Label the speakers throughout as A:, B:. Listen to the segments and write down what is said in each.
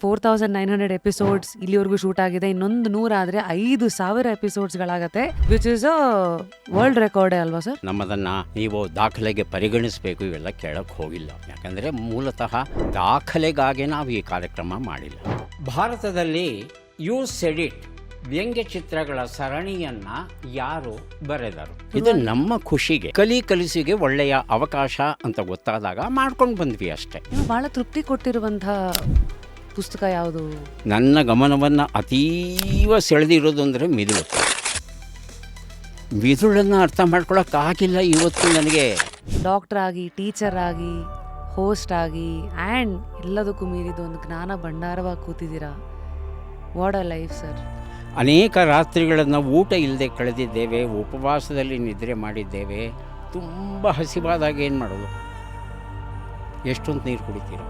A: 4900 episodes ಇಲ್ಲಿವರೆಗೂ shoot ಆಗಿದೆ. ಇನ್ನೊಂದು 100 ಆದರೆ 5000 ಎಪಿಸೋಡ್ಸ್ಗಳಾಗತ್ತೆ, ವಿಚ್ ಇಸ್ ಅ ವರ್ಲ್ಡ್ ರೆಕಾರ್ಡೇ ಅಲ್ವಾ ಸರ್?
B: ನಮ್ಮದನ್ನು ನೀವು ದಾಖಲೆಗೆ ಪರಿಗಣಿಸಬೇಕು, ಇವೆಲ್ಲ ಕೇಳಕ್ಕೆ ಹೋಗಿಲ್ಲ. ಯಾಕಂದರೆ ಮೂಲತಃ ದಾಖಲೆಗಾಗಿ ನಾವು ಈ ಕಾರ್ಯಕ್ರಮ ಮಾಡಿಲ್ಲ. ಭಾರತದಲ್ಲಿ ಯು ಸೆಡ್ ಇಟ್ ವ್ಯಂಗ್ಯ ಚಿತ್ರಗಳ ಸರಣಿಯನ್ನ ಯಾರು ಬರೆದರು? ಇದು ನಮ್ಮ ಖುಷಿಗೆ, ಕಲಿಸಿಗೆ ಒಳ್ಳೆಯ ಅವಕಾಶ ಅಂತ ಗೊತ್ತಾದಾಗ ಮಾಡ್ಕೊಂಡು ಬಂದ್ವಿ ಅಷ್ಟೇ.
A: ಬಹಳ ತೃಪ್ತಿ ಕೊಟ್ಟಿರುವಂತಹ ಪುಸ್ತಕ ಯಾವುದು?
B: ನನ್ನ ಗಮನವನ್ನು ಅತೀವ ಸೆಳೆದಿರೋದು ಅಂದರೆ ಮಿದುಳನ್ನು ಅರ್ಥ ಮಾಡ್ಕೊಳಕ್ಕಾಗಿಲ್ಲ ಇವತ್ತು ನನಗೆ.
A: ಡಾಕ್ಟರ್ ಆಗಿ, ಟೀಚರ್ ಆಗಿ, ಹೋಸ್ಟ್ ಆಗಿ, ಆ್ಯಂಡ್ ಎಲ್ಲದಕ್ಕೂ ಮೀರಿದ ಒಂದು ಜ್ಞಾನ ಭಂಡಾರವಾಗಿ ಕೂತಿದ್ದೀರಾ. What a life sir.
B: ಅನೇಕ ರಾತ್ರಿಗಳನ್ನು ಊಟ ಇಲ್ಲದೆ ಕಳೆದಿದ್ದೇವೆ, ಉಪವಾಸದಲ್ಲಿ ನಿದ್ರೆ ಮಾಡಿದ್ದೇವೆ. ತುಂಬ ಹಸಿವಾದಾಗ ಏನು ಮಾಡೋದು? ಎಷ್ಟೊಂದು ನೀರು ಕುಡಿತೀರ?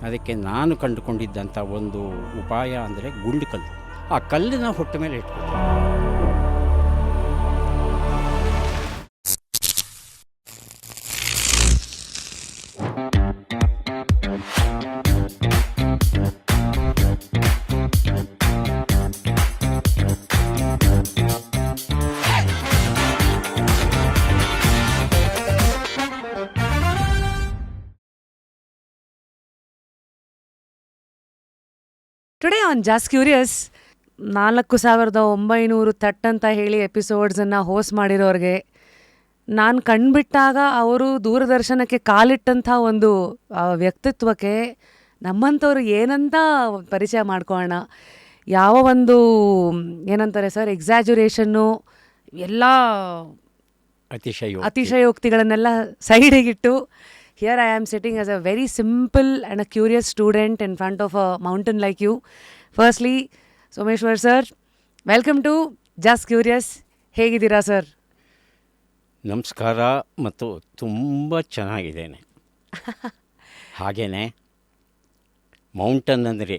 B: ಅದಕ್ಕೆ ನಾನು ಕಂಡುಕೊಂಡಿದ್ದಂಥ ಒಂದು ಉಪಾಯ ಅಂದರೆ ಗುಂಡು ಕಲ್ಲು. ಆ ಕಲ್ಲಿನ ಹೊಟ್ಟೆ ಮೇಲೆ ಇಟ್ಕೊಳ್ತೀನಿ.
A: ಟುಡೇ ಆನ್ ಜಸ್ಟ್ ಕ್ಯೂರಿಯಸ್ 4900 ತಟ್ ಅಂತ ಹೇಳಿ ಎಪಿಸೋಡ್ಸನ್ನು ಹೋಸ್ಟ್ ಮಾಡಿರೋರಿಗೆ ನಾನು ಕಂಡುಬಿಟ್ಟಾಗ ಅವರು ದೂರದರ್ಶನಕ್ಕೆ ಕಾಲಿಟ್ಟಂಥ ಒಂದು ವ್ಯಕ್ತಿತ್ವಕ್ಕೆ ನಮ್ಮಂಥವ್ರು ಏನಂತ ಪರಿಚಯ ಮಾಡ್ಕೊಳ್ಳೋಣ. ಯಾವ ಒಂದು ಏನಂತಾರೆ ಸರ್, ಎಕ್ಸಾಜುರೇಷನ್ನು, ಎಲ್ಲ ಅತಿಶಯೋಕ್ತಿಗಳನ್ನೆಲ್ಲ ಸೈಡಿಗಿಟ್ಟು, here I am sitting as a very simple and a curious student in front of a mountain like you. Firstly, Someshwar sir, welcome to Just Curious. ಹೇಗಿದ್ದೀರಾ ಸರ್?
B: ನಮಸ್ಕಾರ. ಮತ್ತು ತುಂಬ ಚೆನ್ನಾಗಿದ್ದೇನೆ. ಹಾಗೇನೆ ಮೌಂಟನ್ ಅಂದರೆ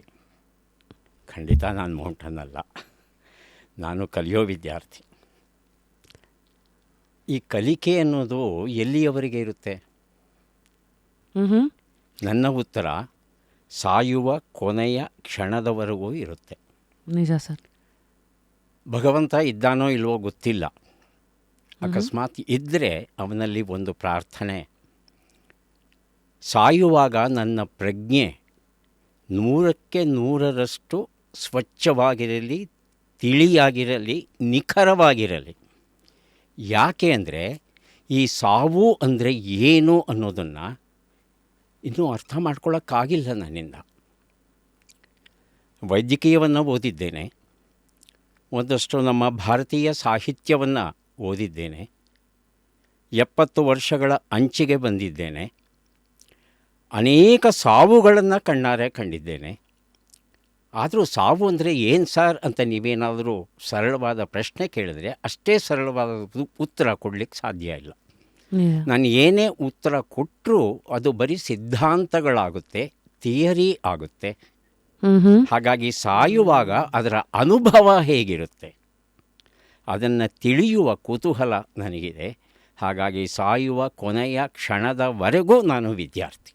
B: ಖಂಡಿತ ನಾನು ಮೌಂಟನ್ ಅಲ್ಲ, ನಾನು ಕಲಿಯೋ ವಿದ್ಯಾರ್ಥಿ. ಈ ಕಲಿಕೆ ಅನ್ನೋದು ಎಲ್ಲಿಯವರೆಗೆ ಇರುತ್ತೆ? ನನ್ನ ಉತ್ತರ ಸಾಯುವ ಕೊನೆಯ ಕ್ಷಣದವರೆಗೂ ಇರುತ್ತೆ.
A: ನಿಜ ಸರ್.
B: ಭಗವಂತ ಇದ್ದಾನೋ ಇಲ್ವೋ ಗೊತ್ತಿಲ್ಲ. ಅಕಸ್ಮಾತ್ ಇದ್ದರೆ ಅವನಲ್ಲಿ ಒಂದು ಪ್ರಾರ್ಥನೆ, ಸಾಯುವಾಗ ನನ್ನ ಪ್ರಜ್ಞೆ 100ಕ್ಕೆ 100ರಷ್ಟು ಸ್ವಚ್ಛವಾಗಿರಲಿ, ತಿಳಿಯಾಗಿರಲಿ, ನಿಖರವಾಗಿರಲಿ. ಯಾಕೆ ಅಂದರೆ ಈ ಸಾವು ಅಂದರೆ ಏನು ಅನ್ನೋದನ್ನು ಇನ್ನೂ ಅರ್ಥ ಮಾಡ್ಕೊಳ್ಳೋಕ್ಕಾಗಿಲ್ಲ ನನ್ನಿಂದ. ವೈದ್ಯಕೀಯವನ್ನು ಓದಿದ್ದೇನೆ, ಒಂದಷ್ಟು ನಮ್ಮ ಭಾರತೀಯ ಸಾಹಿತ್ಯವನ್ನು ಓದಿದ್ದೇನೆ, 70 ವರ್ಷಗಳ ಅಂಚಿಗೆ ಬಂದಿದ್ದೇನೆ, ಅನೇಕ ಸಾವುಗಳನ್ನು ಕಣ್ಣಾರೆ ಕಂಡಿದ್ದೇನೆ. ಆದರೂ ಸಾವು ಅಂದರೆ ಏನು ಸರ್ ಅಂತ ನೀವೇನಾದರೂ ಸರಳವಾದ ಪ್ರಶ್ನೆ ಕೇಳಿದ್ರೆ ಅಷ್ಟೇ ಸರಳವಾದ ಉತ್ತರ ಕೊಡಲಿಕ್ಕೆ ಸಾಧ್ಯ ಇಲ್ಲ. ನಾನು ಏನೇ ಉತ್ತರ ಕೊಟ್ಟರೂ ಅದು ಬರೀ ಸಿದ್ಧಾಂತಗಳಾಗುತ್ತೆ, ಥಿಯರಿ ಆಗುತ್ತೆ. ಹಾಗಾಗಿ ಸಾಯುವಾಗ ಅದರ ಅನುಭವ ಹೇಗಿರುತ್ತೆ ಅದನ್ನು ತಿಳಿಯುವ ಕುತೂಹಲ ನನಗಿದೆ. ಹಾಗಾಗಿ ಸಾಯುವ ಕೊನೆಯ ಕ್ಷಣದವರೆಗೂ ನಾನು ವಿದ್ಯಾರ್ಥಿ.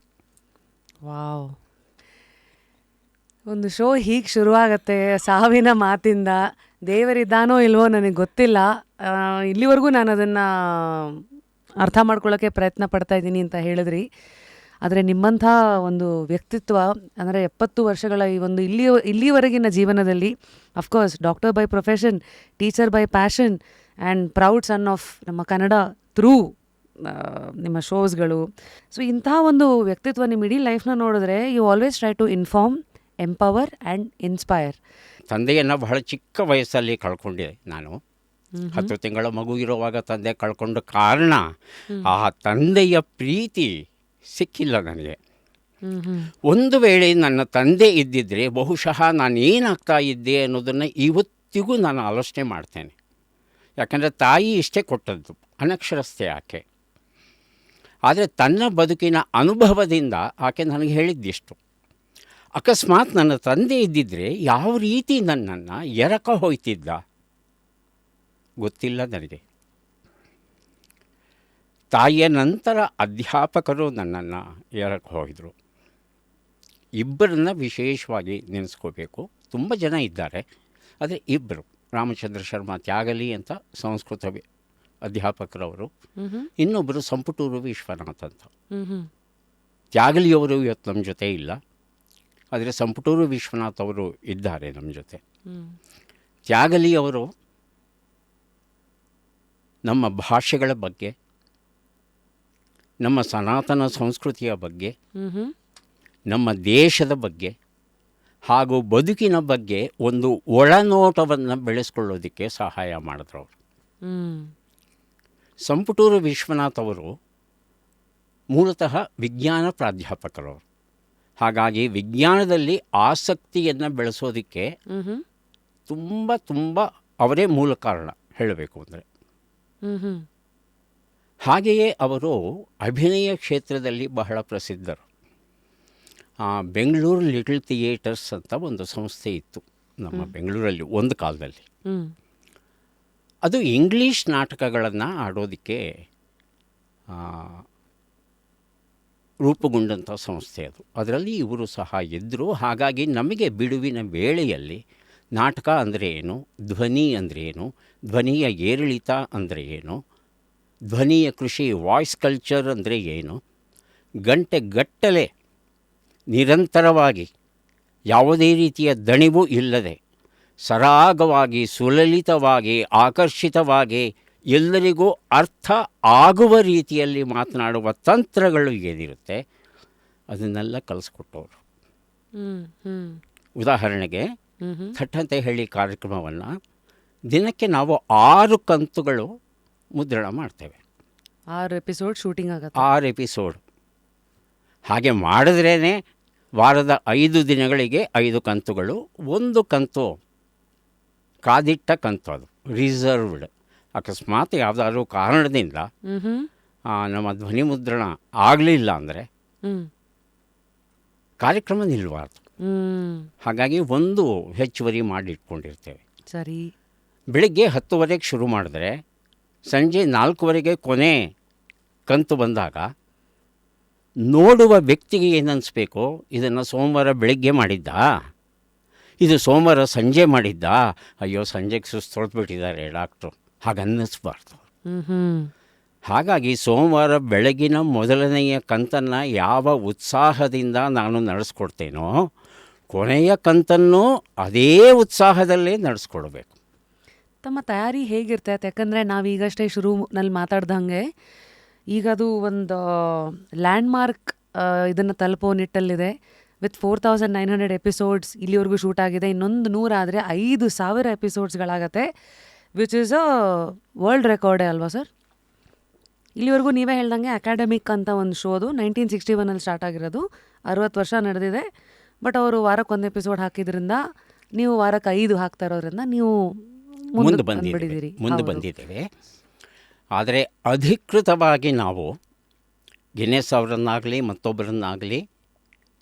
A: ವಾವ್, ಒಂದು ಶೋ ಹೀಗೆ ಶುರುವಾಗತ್ತೆ ಸಾವಿನ ಮಾತಿಂದ. ದೇವರಿದ್ದಾನೋ ಇಲ್ವೋ ನನಗೆ ಗೊತ್ತಿಲ್ಲ, ಇಲ್ಲಿವರೆಗೂ ನಾನು ಅದನ್ನು ಅರ್ಥ ಮಾಡ್ಕೊಳ್ಳೋಕ್ಕೆ ಪ್ರಯತ್ನ ಪಡ್ತಾ ಇದ್ದೀನಿ ಅಂತ ಹೇಳಿದ್ರಿ. ಆದರೆ ನಿಮ್ಮಂಥ ಒಂದು ವ್ಯಕ್ತಿತ್ವ ಅಂದರೆ 70 ವರ್ಷಗಳ ಈ ಒಂದು ಇಲ್ಲಿವರೆಗಿನ ಜೀವನದಲ್ಲಿ, of course doctor by profession, teacher by passion and proud son of ನಮ್ಮ ಕನ್ನಡ ಥ್ರೂ ನಿಮ್ಮ ಶೋಸ್ಗಳು. ಸೊ ಇಂಥ ಒಂದು ವ್ಯಕ್ತಿತ್ವ ನಿಮ್ಮ ಇಡೀ ಲೈಫ್ನ ನೋಡಿದ್ರೆ you always try to inform, empower and inspire.
B: ತಂದೆಯನ್ನು ಬಹಳ ಚಿಕ್ಕ ವಯಸ್ಸಲ್ಲಿ ಕಳ್ಕೊಂಡಿದ್ದೆ ನಾನು. 10 ತಿಂಗಳ ಮಗು ಇರುವಾಗ ತಂದೆ ಕಳ್ಕೊಂಡ ಕಾರಣ ಆ ತಂದೆಯ ಪ್ರೀತಿ ಸಿಕ್ಕಿಲ್ಲ ನನಗೆ. ಒಂದು ವೇಳೆ ನನ್ನ ತಂದೆ ಇದ್ದಿದ್ದರೆ ಬಹುಶಃ ನಾನು ಏನಾಗ್ತಾ ಇದ್ದೆ ಅನ್ನೋದನ್ನು ಇವತ್ತಿಗೂ ನಾನು ಆಲೋಚನೆ ಮಾಡ್ತೇನೆ. ಯಾಕಂದರೆ ತಾಯಿ ಇಷ್ಟೇ ಕೊಟ್ಟದ್ದು, ಅನಕ್ಷರಸ್ಥೆ ಆಕೆ. ಆದರೆ ತನ್ನ ಬದುಕಿನ ಅನುಭವದಿಂದ ಆಕೆ ನನಗೆ ಹೇಳಿದ್ದಿಷ್ಟು, ಅಕಸ್ಮಾತ್ ನನ್ನ ತಂದೆ ಇದ್ದಿದ್ದರೆ ಯಾವ ರೀತಿ ನನ್ನನ್ನು ಎರಕ ಹೋಯ್ತಿದ್ದ ಗೊತ್ತಿಲ್ಲ ನನಗೆ. ತಾಯಿಯ ನಂತರ ಅಧ್ಯಾಪಕರು ನನ್ನನ್ನು ಎರಕ ಹೋಗಿದ್ರು. ಇಬ್ಬರನ್ನ ವಿಶೇಷವಾಗಿ ನೆನೆಸ್ಕೋಬೇಕು. ತುಂಬ ಜನ ಇದ್ದಾರೆ, ಆದರೆ ಇಬ್ಬರು, ರಾಮಚಂದ್ರ ಶರ್ಮಾ ತ್ಯಾಗಲಿ ಅಂತ ಸಂಸ್ಕೃತ ಅಧ್ಯಾಪಕರವರು, ಇನ್ನೊಬ್ಬರು ಸಂಪುಟೂರು ವಿಶ್ವನಾಥ್ ಅಂತ. ತ್ಯಾಗಲಿಯವರು ಇವತ್ತು ನಮ್ಮ ಜೊತೆ ಇಲ್ಲ, ಆದರೆ ಸಂಪುಟೂರು ವಿಶ್ವನಾಥ್ ಅವರು ಇದ್ದಾರೆ ನಮ್ಮ ಜೊತೆ. ತ್ಯಾಗಲಿಯವರು ನಮ್ಮ ಭಾಷೆಗಳ ಬಗ್ಗೆ, ನಮ್ಮ ಸನಾತನ ಸಂಸ್ಕೃತಿಯ ಬಗ್ಗೆ, ನಮ್ಮ ದೇಶದ ಬಗ್ಗೆ ಹಾಗೂ ಬದುಕಿನ ಬಗ್ಗೆ ಒಂದು ಒಳನೋಟವನ್ನು ಬೆಳೆಸ್ಕೊಳ್ಳೋದಕ್ಕೆ ಸಹಾಯ ಮಾಡಿದ್ರು ಅವರು. ಸಂಪುಟೂರು ವಿಶ್ವನಾಥ್ ಅವರು ಮೂಲತಃ ವಿಜ್ಞಾನ ಪ್ರಾಧ್ಯಾಪಕರವರು. ಹಾಗಾಗಿ ವಿಜ್ಞಾನದಲ್ಲಿ ಆಸಕ್ತಿಯನ್ನು ಬೆಳೆಸೋದಕ್ಕೆ ತುಂಬ ಅವರೇ ಮೂಲ ಕಾರಣ ಹೇಳಬೇಕು ಅಂದರೆ. ಹಾಗೆಯೇ ಅವರು ಅಭಿನಯ ಕ್ಷೇತ್ರದಲ್ಲಿ ಬಹಳ ಪ್ರಸಿದ್ಧರು. ಬೆಂಗಳೂರು ಲಿಟಲ್ ಥಿಯೇಟರ್ಸ್ ಅಂತ ಒಂದು ಸಂಸ್ಥೆ ಇತ್ತು ನಮ್ಮ ಬೆಂಗಳೂರಲ್ಲಿ ಒಂದು ಕಾಲದಲ್ಲಿ. ಅದು ಇಂಗ್ಲೀಷ್ ನಾಟಕಗಳನ್ನು ಆಡೋದಕ್ಕೆ ರೂಪುಗೊಂಡಂಥ ಸಂಸ್ಥೆ ಅದು. ಅದರಲ್ಲಿ ಇವರು ಸಹ ಇದ್ದರು. ಹಾಗಾಗಿ ನಮಗೆ ಬಿಡುವಿನ ವೇಳೆಯಲ್ಲಿ ನಾಟಕ ಅಂದರೆ ಏನು, ಧ್ವನಿ ಅಂದರೆ ಏನು, ಧ್ವನಿಯ ಏರಿಳಿತ ಅಂದರೆ ಏನು, ಧ್ವನಿಯ ಕೃಷಿ ವಾಯ್ಸ್ ಕಲ್ಚರ್ ಅಂದರೆ ಏನು, ಗಂಟೆಗಟ್ಟಲೆ ನಿರಂತರವಾಗಿ ಯಾವುದೇ ರೀತಿಯ ದಣಿವು ಇಲ್ಲದೆ ಸರಾಗವಾಗಿ ಸುಲಲಿತವಾಗಿ ಆಕರ್ಷಿತವಾಗಿ ಎಲ್ಲರಿಗೂ ಅರ್ಥ ಆಗುವ ರೀತಿಯಲ್ಲಿ ಮಾತನಾಡುವ ತಂತ್ರಗಳು ಏನಿರುತ್ತೆ ಅದನ್ನೆಲ್ಲ ಕಲಿಸ್ಕೊಟ್ಟವರು. ಉದಾಹರಣೆಗೆ ಥಟ್ಟಂತೆ ಹೇಳಿ ಕಾರ್ಯಕ್ರಮವನ್ನು ದಿನಕ್ಕೆ ನಾವು 6 ಕಂತುಗಳು ಮುದ್ರಣ ಮಾಡ್ತೇವೆ.
A: 6 ಎಪಿಸೋಡ್ ಶೂಟಿಂಗ್ ಆಗುತ್ತೆ.
B: 6 ಎಪಿಸೋಡ್. ಹಾಗೆ ಮಾಡಿದ್ರೇ ವಾರದ 5 ದಿನಗಳಿಗೆ 5 ಕಂತುಗಳು. ಒಂದು ಕಂತು ಕಾದಿಟ್ಟ ಕಂತು, ಅದು ರಿಸರ್ವ್ಡ್. ಅಕಸ್ಮಾತ್ ಯಾವುದಾದ್ರೂ ಕಾರಣದಿಂದ ನಮ್ಮ ಧ್ವನಿ ಮುದ್ರಣ ಆಗಲಿಲ್ಲ ಅಂದರೆ ಕಾರ್ಯಕ್ರಮ ನಿಲ್ಲಬಾರ್ದು. ಹಾಗಾಗಿ ಒಂದು ಹೆಚ್ಚುವರಿ ಮಾಡಿಟ್ಕೊಂಡಿರ್ತೇವೆ.
A: ಸರಿ.
B: ಬೆಳಿಗ್ಗೆ 10:00 ಶುರು ಮಾಡಿದ್ರೆ ಸಂಜೆ 4:00 ಕೊನೆ ಕಂತು ಬಂದಾಗ ನೋಡುವ ವ್ಯಕ್ತಿಗೆ ಏನನ್ನಿಸ್ಬೇಕು, ಇದನ್ನು ಸೋಮವಾರ ಬೆಳಗ್ಗೆ ಮಾಡಿದ್ದ, ಇದು ಸೋಮವಾರ ಸಂಜೆ ಮಾಡಿದ್ದ, ಅಯ್ಯೋ ಸಂಜೆಗೆ ಸುಸ್ತು ಹೊಡೆದ್ಬಿಟ್ಟಿದ್ದಾರೆ ಡಾಕ್ಟ್ರು, ಹಾಗನ್ನಿಸ್ಬಾರ್ದು. ಹಾಗಾಗಿ ಸೋಮವಾರ ಬೆಳಗಿನ ಮೊದಲನೆಯ ಕಂತನ್ನು ಯಾವ ಉತ್ಸಾಹದಿಂದ ನಾನು ನಡೆಸ್ಕೊಡ್ತೇನೋ ಕೊನೆಯ ಕಂತನ್ನು ಅದೇ ಉತ್ಸಾಹದಲ್ಲೇ ನಡೆಸ್ಕೊಡ್ಬೇಕು.
A: ತಮ್ಮ ತಯಾರಿ ಹೇಗಿರ್ತೈತೆ? ಯಾಕಂದರೆ ನಾವೀಗಷ್ಟೇ ಶುರುನಲ್ಲಿ ಮಾತಾಡ್ದಂಗೆ ಈಗ ಅದು ಒಂದು ಲ್ಯಾಂಡ್ಮಾರ್ಕ್ ಇದನ್ನು ತಲುಪೋ ನಿಟ್ಟಲ್ಲಿದೆ. ವಿತ್ 4900 ಎಪಿಸೋಡ್ಸ್ ಇಲ್ಲಿವರೆಗೂ ಶೂಟ್ ಆಗಿದೆ. ಇನ್ನೊಂದು 100 ಆದರೆ 5000 ಎಪಿಸೋಡ್ಸ್ಗಳಾಗತ್ತೆ, ವಿಚ್ ಈಸ್ ಅ ವರ್ಲ್ಡ್ ರೆಕಾರ್ಡೇ ಅಲ್ವಾ ಸರ್? ಇಲ್ಲಿವರೆಗೂ ನೀವೇ ಹೇಳ್ದಂಗೆ ಅಕಾಡೆಮಿಕ್ ಅಂತ ಒಂದು ಶೋದು 1961 ಸ್ಟಾರ್ಟ್ ಆಗಿರೋದು, 60 ವರ್ಷ ನಡೆದಿದೆ. ಬಟ್ ಅವರು ವಾರಕ್ಕೊಂದು ಎಪಿಸೋಡ್ ಹಾಕಿದ್ರಿಂದ, ನೀವು ವಾರಕ್ಕೆ 5 ಹಾಕ್ತಾ ಇರೋದ್ರಿಂದ ನೀವು ಮುಂದೆ
B: ಬಂದಿದ್ದೇವೆ. ಆದರೆ ಅಧಿಕೃತವಾಗಿ ನಾವು ಗಿನ್ನೆಸ್ ಅವರನ್ನಾಗಲಿ ಮತ್ತೊಬ್ಬರನ್ನಾಗಲಿ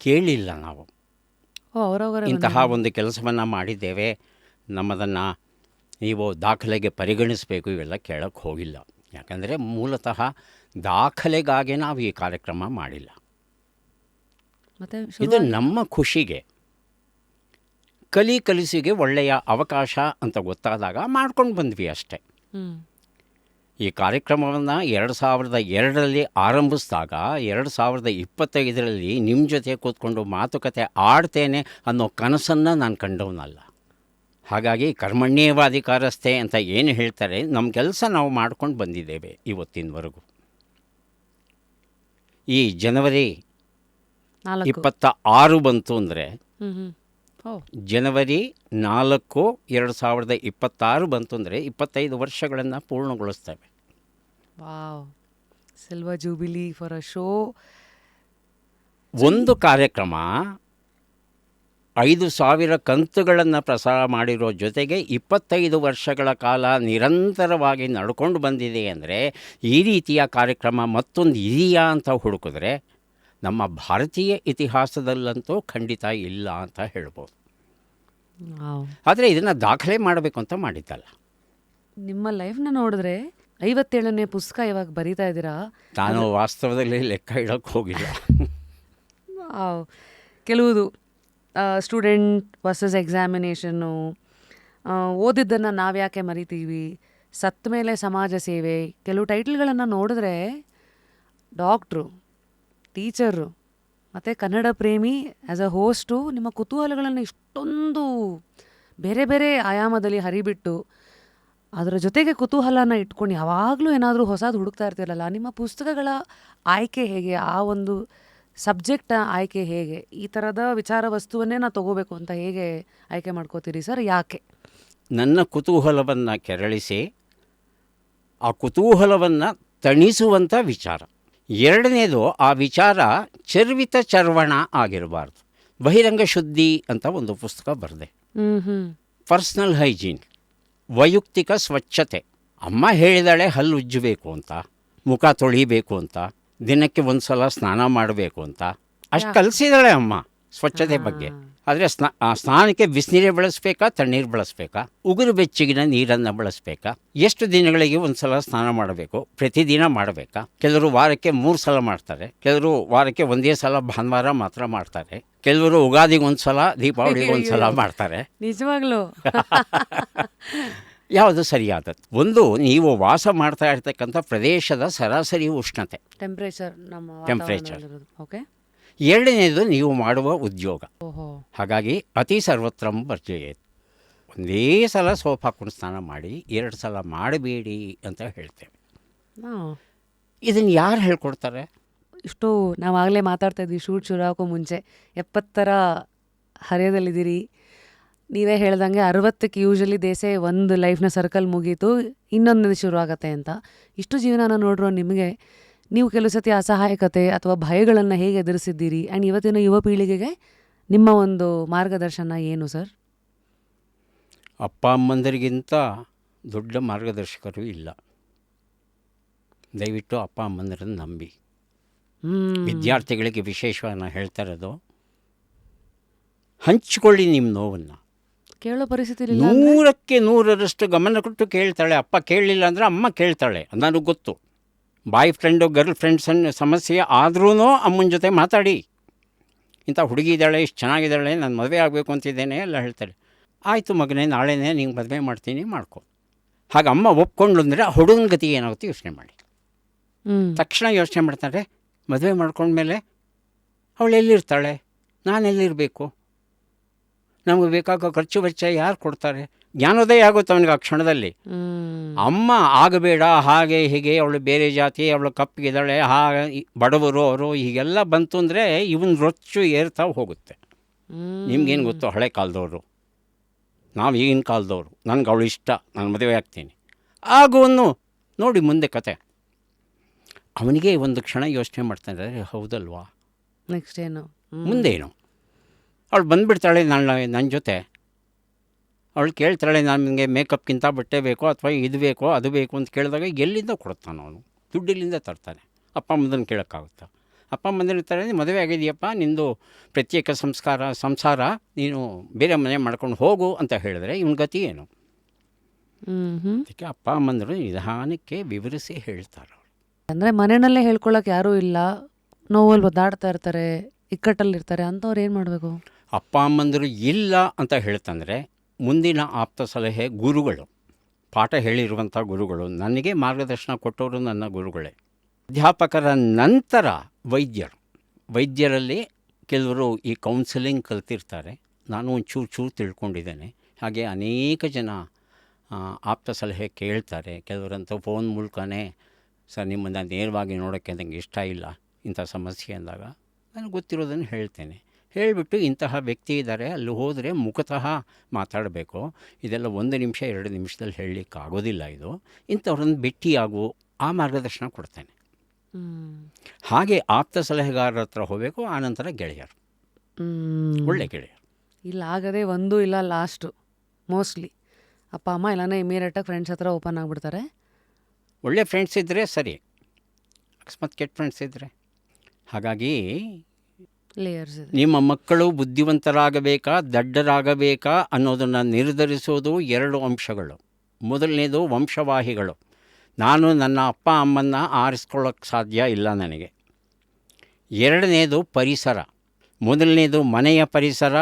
B: ಕೇಳಿಲ್ಲ. ನಾವು ಇಂತಹ ಒಂದು ಕೆಲಸವನ್ನು ಮಾಡಿದ್ದೇವೆ, ನಮ್ಮದನ್ನು ನೀವು ದಾಖಲೆಗೆ ಪರಿಗಣಿಸಬೇಕು, ಇವೆಲ್ಲ ಕೇಳಕ್ಕೆ ಹೋಗಿಲ್ಲ. ಯಾಕಂದರೆ ಮೂಲತಃ ದಾಖಲೆಗಾಗಿ ನಾವು ಈ ಕಾರ್ಯಕ್ರಮ ಮಾಡಿಲ್ಲ. ಇದು ನಮ್ಮ ಖುಷಿಗೆ, ಕಲಿಸಿಗೆ ಒಳ್ಳೆಯ ಅವಕಾಶ ಅಂತ ಗೊತ್ತಾದಾಗ ಮಾಡ್ಕೊಂಡು ಬಂದ್ವಿ ಅಷ್ಟೇ. ಈ ಕಾರ್ಯಕ್ರಮವನ್ನು 2002ರಲ್ಲಿ ಆರಂಭಿಸಿದಾಗ 2025ರಲ್ಲಿ ನಿಮ್ಮ ಜೊತೆ ಕೂತ್ಕೊಂಡು ಮಾತುಕತೆ ಆಡ್ತೇನೆ ಅನ್ನೋ ಕನಸನ್ನು ನಾನು ಕಂಡವನಲ್ಲ. ಹಾಗಾಗಿ ಕರ್ಮಣ್ಯೇವಾಧಿಕಾರಸ್ಥೆ ಅಂತ ಏನು ಹೇಳ್ತಾರೆ, ನಮ್ಮ ಕೆಲಸ ನಾವು ಮಾಡ್ಕೊಂಡು ಬಂದಿದ್ದೇವೆ ಇವತ್ತಿನವರೆಗೂ. ಈ ಜನವರಿ 26 ಬಂತು ಅಂದರೆ, ಜನವರಿ 4, 2026 ಬಂತು ಅಂದರೆ 25 ವರ್ಷಗಳನ್ನು ಪೂರ್ಣಗೊಳಿಸ್ತೇವೆ.
A: Wow, silver jubilee for a show.
B: ಒಂದು ಕಾರ್ಯಕ್ರಮ 5000 ಕಂತುಗಳನ್ನು ಪ್ರಸಾರ ಮಾಡಿರೋ ಜೊತೆಗೆ 25 ವರ್ಷಗಳ ಕಾಲ ನಿರಂತರವಾಗಿ ನಡ್ಕೊಂಡು ಬಂದಿದೆ ಅಂದರೆ, ಈ ರೀತಿಯ ಕಾರ್ಯಕ್ರಮ ಮತ್ತೊಂದು ಇದೆಯಾ ಅಂತ ಹುಡುಕಿದ್ರೆ ನಮ್ಮ ಭಾರತೀಯ ಇತಿಹಾಸದಲ್ಲಂತೂ ಖಂಡಿತ ಇಲ್ಲ ಅಂತ ಹೇಳ್ಬೋದು. ಆದರೆ ಇದನ್ನು ದಾಖಲೆ ಮಾಡಬೇಕು ಅಂತ ಮಾಡಿದ್ದಲ್ಲ.
A: ನಿಮ್ಮ ಲೈಫ್ನ ನೋಡಿದ್ರೆ 57ನೇ ಪುಸ್ತಕ ಇವಾಗ ಬರೀತಾ ಇದ್ದೀರಾ.
B: ನಾನು ವಾಸ್ತವದಲ್ಲಿ ಲೆಕ್ಕ ಇಡೋಕ್ಕೆ ಹೋಗಿಲ್ಲ.
A: ಕೆಲವುದು ಸ್ಟೂಡೆಂಟ್ ವರ್ಸಸ್ ಎಕ್ಸಾಮಿನೇಷನ್ನು, ಓದಿದ್ದನ್ನು ನಾವು ಯಾಕೆ ಮರಿತೀವಿ, ಸತ್ತ ಮೇಲೆ ಸಮಾಜ ಸೇವೆ, ಕೆಲವು ಟೈಟಲ್ಗಳನ್ನು ನೋಡಿದ್ರೆ ಡಾಕ್ಟ್ರು, ಟೀಚರು ಮತ್ತು ಕನ್ನಡ ಪ್ರೇಮಿ ಆ್ಯಸ್ ಅ ಹೋಸ್ಟು ನಿಮ್ಮ ಕುತೂಹಲಗಳನ್ನು ಇಷ್ಟೊಂದು ಬೇರೆ ಬೇರೆ ಆಯಾಮದಲ್ಲಿ ಹರಿಬಿಟ್ಟು ಅದರ ಜೊತೆಗೆ ಕುತೂಹಲನ ಇಟ್ಕೊಂಡು ಯಾವಾಗಲೂ ಏನಾದರೂ ಹೊಸದು ಹುಡುಕ್ತಾ ಇರ್ತೀರಲ್ಲ, ನಿಮ್ಮ ಪುಸ್ತಕಗಳ ಆಯ್ಕೆ ಹೇಗೆ, ಆ ಒಂದು ಸಬ್ಜೆಕ್ಟ್ ಆಯ್ಕೆ ಹೇಗೆ, ಈ ಥರದ ವಿಚಾರ ವಸ್ತುವನ್ನೇ ನಾನು ತೊಗೋಬೇಕು ಅಂತ ಹೇಗೆ ಆಯ್ಕೆ ಮಾಡ್ಕೋತೀರಿ ಸರ್, ಯಾಕೆ?
B: ನನ್ನ ಕುತೂಹಲವನ್ನು ಕೆರಳಿಸಿ ಆ ಕುತೂಹಲವನ್ನು ತಣಿಸುವಂಥ ವಿಚಾರ. ಎರಡನೇದು, ಆ ವಿಚಾರ ಚರ್ವಿತ ಚರ್ವಣ ಆಗಿರಬಾರ್ದು. ಬಹಿರಂಗ ಶುದ್ಧಿ ಅಂತ ಒಂದು ಪುಸ್ತಕ ಬರೆದೆ. ಪರ್ಸ್ನಲ್ ಹೈಜೀನ್, ವೈಯಕ್ತಿಕ ಸ್ವಚ್ಛತೆ. ಅಮ್ಮ ಹೇಳಿದಾಳೆ ಹಲ್ಲು ಉಜ್ಜಬೇಕು ಅಂತ, ಮುಖ ತೊಳಿಬೇಕು ಅಂತ, ದಿನಕ್ಕೆ ಒಂದು ಸಲ ಸ್ನಾನ ಮಾಡಬೇಕು ಅಂತ. ಅಷ್ಟು ಕಲಿಸಿದಾಳೆ ಅಮ್ಮ ಸ್ವಚ್ಛತೆ ಬಗ್ಗೆ. ಆದರೆ ಸ್ನಾನಕ್ಕೆ ಬಿಸಿನೀರೇ ಬಳಸಬೇಕಾ, ತಣ್ಣೀರು ಬಳಸಬೇಕಾ, ಉಗುರು ಬೆಚ್ಚಗಿನ ನೀರನ್ನು ಬಳಸಬೇಕಾ, ಎಷ್ಟು ದಿನಗಳಿಗೆ ಒಂದು ಸಲ ಸ್ನಾನ ಮಾಡಬೇಕು, ಪ್ರತಿದಿನ ಮಾಡಬೇಕಾ? ಕೆಲವರು ವಾರಕ್ಕೆ 3 ಸಲ ಮಾಡ್ತಾರೆ, ಕೆಲವರು ವಾರಕ್ಕೆ ಒಂದೇ ಸಲ ಭಾನುವಾರ ಮಾತ್ರ ಮಾಡ್ತಾರೆ, ಕೆಲವರು ಯುಗಾದಿಗೆ ಒಂದು ಸಲ, ದೀಪಾವಳಿಗೆ ಒಂದು ಸಲ ಮಾಡ್ತಾರೆ.
A: ನಿಜವಾಗ್ಲೂ
B: ಯಾವುದು ಸರಿಯಾದದ್ದು? ಒಂದು, ನೀವು ವಾಸ ಮಾಡ್ತಾ ಇರ್ತಕ್ಕಂಥ ಪ್ರದೇಶದ ಸರಾಸರಿ ಉಷ್ಣತೆ, ಟೆಂಪ್ರೇಚರ್.
A: ಓಕೆ.
B: ಎರಡನೇದು, ನೀವು ಮಾಡುವ ಉದ್ಯೋಗ.
A: ಓಹೋ.
B: ಹಾಗಾಗಿ ಅತಿ ಸರ್ವತ್ರಂ ವರ್ಜಯೇತ್. ಒಂದೇ ಸಲ ಸೋಪ್ ಹಾಕೊಂಡು ಸ್ನಾನ ಮಾಡಿ, 2 ಸಲ ಮಾಡಬೇಡಿ ಅಂತ ಹೇಳ್ತೇವೆ. ಇದನ್ನು ಯಾರು ಹೇಳ್ಕೊಡ್ತಾರೆ?
A: ಇಷ್ಟು ನಾವಾಗಲೇ ಮಾತಾಡ್ತಾ ಇದ್ವಿ ಶೂಟ್ ಶುರು ಆಗೋ ಮುಂಚೆ, 70ರ ಹರೆಯದಲ್ಲಿದ್ದೀರಿ. ನೀವೇ ಹೇಳ್ದಂಗೆ 60ಕ್ಕೆ ಯೂಶಲಿ ದೇಸೆ ಒಂದು ಲೈಫ್ನ ಸರ್ಕಲ್ ಮುಗೀತು, ಇನ್ನೊಂದು ಶುರು ಆಗತ್ತೆ ಅಂತ. ಇಷ್ಟು ಜೀವನನ ನೋಡಿರೋ ನಿಮಗೆ ನೀವು ಕೆಲವು ಸತಿ ಅಸಹಾಯಕತೆ ಅಥವಾ ಭಯಗಳನ್ನು ಹೇಗೆ ಎದುರಿಸಿದ್ದೀರಿ? ಆ್ಯಂಡ್ ಇವತ್ತಿನ ಯುವ ಪೀಳಿಗೆಗೆ ನಿಮ್ಮ ಒಂದು ಮಾರ್ಗದರ್ಶನ ಏನು ಸರ್?
B: ಅಪ್ಪ ಅಮ್ಮಂದರಿಗಿಂತ ದೊಡ್ಡ ಮಾರ್ಗದರ್ಶಕರು ಇಲ್ಲ. ದಯವಿಟ್ಟು ಅಪ್ಪ ಅಮ್ಮಂದರನ್ನು ನಂಬಿ. ವಿದ್ಯಾರ್ಥಿಗಳಿಗೆ ವಿಶೇಷವಾಗಿ ನಾನು ಹೇಳ್ತಾ ಇರೋದು, ಹಂಚಿಕೊಳ್ಳಿ ನಿಮ್ಮ ನೋವನ್ನು.
A: ಕೇಳೋ ಪರಿಸ್ಥಿತಿ
B: 100ಕ್ಕೆ 100ರಷ್ಟು ಗಮನ ಕೊಟ್ಟು ಕೇಳ್ತಾಳೆ. ಅಪ್ಪ ಕೇಳಲಿಲ್ಲ ಅಂದರೆ ಅಮ್ಮ ಕೇಳ್ತಾಳೆ, ನನಗೆ ಗೊತ್ತು. ಬಾಯ್ ಫ್ರೆಂಡು ಗರ್ಲ್ ಫ್ರೆಂಡ್ಸನ್ನು ಸಮಸ್ಯೆ ಆದ್ರೂ ಅಮ್ಮನ ಜೊತೆ ಮಾತಾಡಿ, ಇಂಥ ಹುಡುಗಿ ಇದ್ದಾಳೆ, ಇಷ್ಟು ಚೆನ್ನಾಗಿದ್ದಾಳೆ, ನಾನು ಮದುವೆ ಆಗಬೇಕು ಅಂತಿದ್ದೇನೆ ಎಲ್ಲ ಹೇಳ್ತಾರೆ. ಆಯಿತು ಮಗನೇ, ನಾಳೆನೇ ನಿಂಗೆ ಮದುವೆ ಮಾಡ್ತೀನಿ, ಮಾಡ್ಕೊ. ಹಾಗೆ ಅಮ್ಮ ಒಪ್ಕೊಂಡು ಅಂದರೆ ಆ ಹುಡುಗನ ಗತಿ ಏನಾಗುತ್ತೆ ಯೋಚನೆ ಮಾಡಿ. ತಕ್ಷಣ ಯೋಚನೆ ಮಾಡ್ತಾರೆ, ಮದುವೆ ಮಾಡ್ಕೊಂಡ್ಮೇಲೆ ಅವಳು ಎಲ್ಲಿರ್ತಾಳೆ, ನಾನು ಎಲ್ಲಿರಬೇಕು, ನಮಗೆ ಬೇಕಾಗೋ ಖರ್ಚು ವೆಚ್ಚ ಯಾರು ಕೊಡ್ತಾರೆ? ಜ್ಞಾನೋದಯ ಆಗುತ್ತೆ ಅವನಿಗೆ ಆ ಕ್ಷಣದಲ್ಲಿ. ಅಮ್ಮ ಆಗಬೇಡ, ಹಾಗೆ ಹೀಗೆ, ಅವಳು ಬೇರೆ ಜಾತಿ, ಅವಳು ಕಪ್ಪಿಗಿದ್ದಾಳೆ, ಹಾಗೆ ಬಡವರು ಅವರು, ಹೀಗೆಲ್ಲ ಬಂತು ಅಂದರೆ ಇವನ್ ರೊಚ್ಚು ಏರ್ತಾ ಹೋಗುತ್ತೆ. ನಿಮ್ಗೇನು ಗೊತ್ತು, ಹಳೆ ಕಾಲದವರು, ನಾವು ಈಗಿನ ಕಾಲದವರು. ನನಗೆ ಅವಳು ಇಷ್ಟ, ನಾನು ಮದುವೆ ಆಗ್ತೀನಿ ಆಗುವನ್ನು ನೋಡಿ ಮುಂದೆ ಕತೆ. ಅವನಿಗೆ ಒಂದು ಕ್ಷಣ ಯೋಚನೆ ಮಾಡ್ತಾನೆ, ಹೌದಲ್ವಾ,
A: ನೆಕ್ಸ್ಟ್ ಏನು,
B: ಮುಂದೇನು? ಅವಳು ಬಂದುಬಿಡ್ತಾಳೆ ನನ್ನ ಜೊತೆ. ಅವಳು ಕೇಳ್ತಾಳೆ, ನನಗೆ ಮೇಕಪ್ಗಿಂತ ಬಟ್ಟೆ ಬೇಕೋ ಅಥವಾ ಇದು ಬೇಕೋ ಅದು ಬೇಕು ಅಂತ ಕೇಳಿದಾಗ ಎಲ್ಲಿಂದ ಕೊಡ್ತಾನೆ ಅವನು? ದುಡ್ಡಿಲ್ಲಿಂದ ತರ್ತಾನೆ. ಅಪ್ಪ ಅಮ್ಮದನ್ನು ಕೇಳೋಕ್ಕಾಗುತ್ತಾ? ಅಪ್ಪ ಅಮ್ಮಂದಿರು ಇರ್ತಾರೆ, ಮದುವೆ ಆಗಿದೆಯಪ್ಪ, ನಿಂದು ಪ್ರತ್ಯೇಕ ಸಂಸಾರ, ನೀನು ಬೇರೆ ಮನೆ ಮಾಡ್ಕೊಂಡು ಹೋಗು ಅಂತ ಹೇಳಿದ್ರೆ ಇವನ ಗತಿ ಏನು? ಅದಕ್ಕೆ ಅಪ್ಪ ಅಮ್ಮಂದರು ನಿಧಾನಕ್ಕೆ ವಿವರಿಸಿ ಹೇಳ್ತಾರೆ.
A: ಅಂದರೆ ಮನೆಯಲ್ಲೇ ಹೇಳ್ಕೊಳ್ಳೋಕೆ ಯಾರೂ ಇಲ್ಲ, ನೋವಲ್ಲಿ ಒದ್ದಾಡ್ತಾ ಇರ್ತಾರೆ, ಇಕ್ಕಟ್ಟಲ್ಲಿರ್ತಾರೆ, ಅಂಥವ್ರು ಏನು ಮಾಡಬೇಕು?
B: ಅಪ್ಪ ಅಮ್ಮಂದರು ಇಲ್ಲ ಅಂತ ಹೇಳ್ತಂದರೆ ಮುಂದಿನ ಆಪ್ತ ಸಲಹೆ ಗುರುಗಳು, ಪಾಠ ಹೇಳಿರುವಂಥ ಗುರುಗಳು. ನನಗೆ ಮಾರ್ಗದರ್ಶನ ಕೊಟ್ಟವರು ನನ್ನ ಗುರುಗಳೇ. ಅಧ್ಯಾಪಕರ ನಂತರ ವೈದ್ಯರಲ್ಲಿ ಕೆಲವರು ಈ ಕೌನ್ಸಿಲಿಂಗ್ ಕಲ್ತಿರ್ತಾರೆ. ನಾನು ಒಂಚೂರು ತಿಳ್ಕೊಂಡಿದ್ದೇನೆ. ಹಾಗೆ ಅನೇಕ ಜನ ಆಪ್ತ ಸಲಹೆ ಕೇಳ್ತಾರೆ. ಕೆಲವರಂತೂ ಫೋನ್ ಮೂಲಕನೇ, ಸರ್ ನಿಮ್ಮನ್ನು ನೇರವಾಗಿ ನೋಡೋಕ್ಕೆ ನನಗೆ ಇಷ್ಟ ಇಲ್ಲ ಇಂಥ ಸಮಸ್ಯೆ ಅಂದಾಗ ನನಗೆ ಗೊತ್ತಿರೋದನ್ನು ಹೇಳ್ತೇನೆ. ಹೇಳಿಬಿಟ್ಟು ಇಂತಹ ವ್ಯಕ್ತಿ ಇದ್ದಾರೆ, ಅಲ್ಲಿ ಹೋದರೆ ಮುಖತಃ ಮಾತಾಡಬೇಕು, ಇದೆಲ್ಲ 1 ನಿಮಿಷ 2 ನಿಮಿಷದಲ್ಲಿ ಹೇಳಲಿಕ್ಕೆ ಆಗೋದಿಲ್ಲ, ಇದು ಇಂಥವ್ರನ್ನ ಭೇಟಿಯಾಗು, ಆ ಮಾರ್ಗದರ್ಶನ ಕೊಡ್ತೇನೆ. ಹಾಗೆ ಆಪ್ತ ಸಲಹೆಗಾರರ ಹತ್ರ ಹೋಗಬೇಕು. ಆನಂತರ ಗೆಳೆಯರು, ಒಳ್ಳೆ ಗೆಳೆಯರು.
A: ಇಲ್ಲ ಆಗದೆ ಒಂದು ಇಲ್ಲ ಲಾಸ್ಟು ಮೋಸ್ಟ್ಲಿ ಅಪ್ಪ ಅಮ್ಮ ಇಲ್ಲಾಂದರೆ ಇಮಿಡಿಯೇಟಾಗಿ ಫ್ರೆಂಡ್ಸ್ ಹತ್ರ ಓಪನ್ ಆಗಿಬಿಡ್ತಾರೆ.
B: ಒಳ್ಳೆ ಫ್ರೆಂಡ್ಸ್ ಇದ್ದರೆ ಸರಿ, ಅಕಸ್ಮಾತ್ ಕೆಟ್ಟ ಫ್ರೆಂಡ್ಸ್ ಇದ್ದರೆ. ಹಾಗಾಗಿ
A: ಲೇಯರ್ಸ್ ಇದೆ.
B: ನಿಮ್ಮ ಮಕ್ಕಳು ಬುದ್ಧಿವಂತರಾಗಬೇಕಾ ದಡ್ಡರಾಗಬೇಕಾ ಅನ್ನೋದನ್ನು ನಿರ್ಧರಿಸೋದು 2 ಅಂಶಗಳು. ಮೊದಲನೇದು ವಂಶವಾಹಿಗಳು. ನಾನು ನನ್ನ ಅಪ್ಪ ಅಮ್ಮನ್ನು ಆರಿಸ್ಕೊಳ್ಳೋಕ್ಕೆ ಸಾಧ್ಯ ಇಲ್ಲ ನನಗೆ. ಎರಡನೇದು ಪರಿಸರ. ಮೊದಲನೇದು ಮನೆಯ ಪರಿಸರ,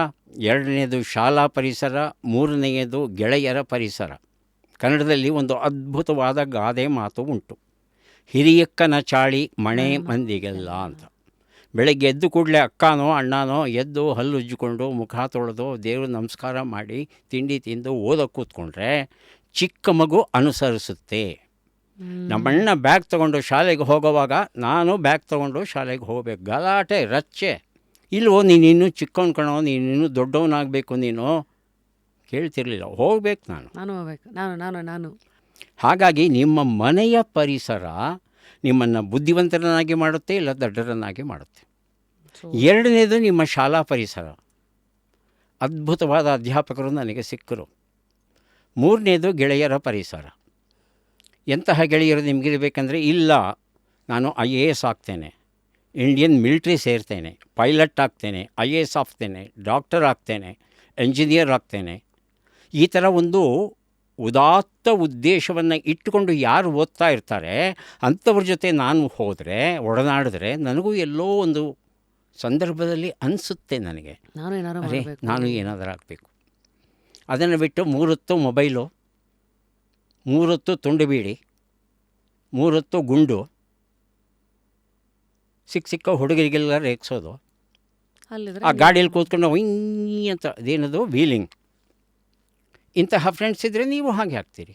B: ಎರಡನೇದು ಶಾಲಾ ಪರಿಸರ, ಮೂರನೆಯದು ಗೆಳೆಯರ ಪರಿಸರ. ಕನ್ನಡದಲ್ಲಿ ಒಂದು ಅದ್ಭುತವಾದ ಗಾದೆ ಮಾತು ಉಂಟು, ಹಿರಿಯಕ್ಕನ ಚಾಳಿ ಮಣೆ ಮಂದಿಗೆಲ್ಲ ಅಂತ. ಬೆಳಗ್ಗೆ ಎದ್ದು ಕೂಡಲೇ ಅಕ್ಕನೋ ಅಣ್ಣನೋ ಎದ್ದು ಹಲ್ಲು ಉಜ್ಜಿಕೊಂಡು ಮುಖ ತೊಳೆದು ದೇವ್ರ ನಮಸ್ಕಾರ ಮಾಡಿ ತಿಂಡಿ ತಿಂದು ಓದೋಕ್ಕೆ ಕೂತ್ಕೊಂಡ್ರೆ ಚಿಕ್ಕ ಮಗು ಅನುಸರಿಸುತ್ತೆ. ನಮ್ಮಣ್ಣ ಬ್ಯಾಗ್ ತೊಗೊಂಡು ಶಾಲೆಗೆ ಹೋಗೋವಾಗ ನಾನು ಬ್ಯಾಗ್ ತೊಗೊಂಡು ಶಾಲೆಗೆ ಹೋಗ್ಬೇಕು, ಗಲಾಟೆ ರಚ್ಚೆ. ಇಲ್ವೋ ನೀನು ಇನ್ನೂ ಚಿಕ್ಕವನು ಕಣೋ, ನೀನು ಇನ್ನೂ ದೊಡ್ಡವನಾಗಬೇಕು, ನೀನು ಕೇಳ್ತಿರ್ಲಿಲ್ಲ. ಹೋಗ್ಬೇಕು ನಾನು
A: ಹೋಗ್ಬೇಕು, ನಾನು
B: ಹಾಗಾಗಿ ನಿಮ್ಮ ಮನೆಯ ಪರಿಸರ ನಿಮ್ಮನ್ನು ಬುದ್ಧಿವಂತರನ್ನಾಗಿ ಮಾಡುತ್ತೆ, ಇಲ್ಲ ದಡ್ಡರನ್ನಾಗಿ ಮಾಡುತ್ತೆ. ಎರಡನೇದು ನಿಮ್ಮ ಶಾಲಾ ಪರಿಸರ, ಅದ್ಭುತವಾದ ಅಧ್ಯಾಪಕರು ನನಗೆ ಸಿಕ್ಕರು. ಮೂರನೇದು ಗೆಳೆಯರ ಪರಿಸರ. ಎಂತಹ ಗೆಳೆಯರು ನಿಮಗಿರಬೇಕಂದ್ರೆ, ಇಲ್ಲ ನಾನು IAS ಆಗ್ತೇನೆ, ಇಂಡಿಯನ್ ಮಿಲಿಟ್ರಿ ಸೇರ್ತೇನೆ, ಪೈಲಟ್ ಆಗ್ತೇನೆ, IAS ಆಗ್ತೇನೆ, ಡಾಕ್ಟರ್ ಆಗ್ತೇನೆ, ಎಂಜಿನಿಯರ್ ಆಗ್ತೇನೆ, ಈ ಥರ ಒಂದು ಉದಾತ್ತ ಉದ್ದೇಶವನ್ನು ಇಟ್ಟುಕೊಂಡು ಯಾರು ಓದ್ತಾ ಇರ್ತಾರೆ ಅಂಥವ್ರ ಜೊತೆ ನಾನು ಹೋದರೆ, ಒಡನಾಡಿದ್ರೆ ನನಗೂ ಎಲ್ಲೋ ಒಂದು ಸಂದರ್ಭದಲ್ಲಿ ಅನಿಸುತ್ತೆ ನನಗೆ, ಅರೆ ನಾನು ಏನಾದರೂ ಆಗಬೇಕು. ಅದನ್ನು ಬಿಟ್ಟು 3 ಹೊತ್ತು ಮೊಬೈಲು, 3 ಹೊತ್ತು ತುಂಡು ಬೀಡಿ, 3 ಹೊತ್ತು ಗುಂಡು, ಸಿಕ್ಕ ಹುಡುಗರಿಗೆಲ್ಲ ರೇಗಿಸೋದು, ಆ ಗಾಡಿಯಲ್ಲಿ ಕೂತ್ಕೊಂಡು ಹೊಯ್ ಅಂತ ಅದೇನದು ವೀಲಿಂಗ್. ಇಂತಹ ಫ್ರೆಂಡ್ಸ್ ಇದ್ದರೆ ನೀವು ಹಾಗೆ ಆಗ್ತೀರಿ.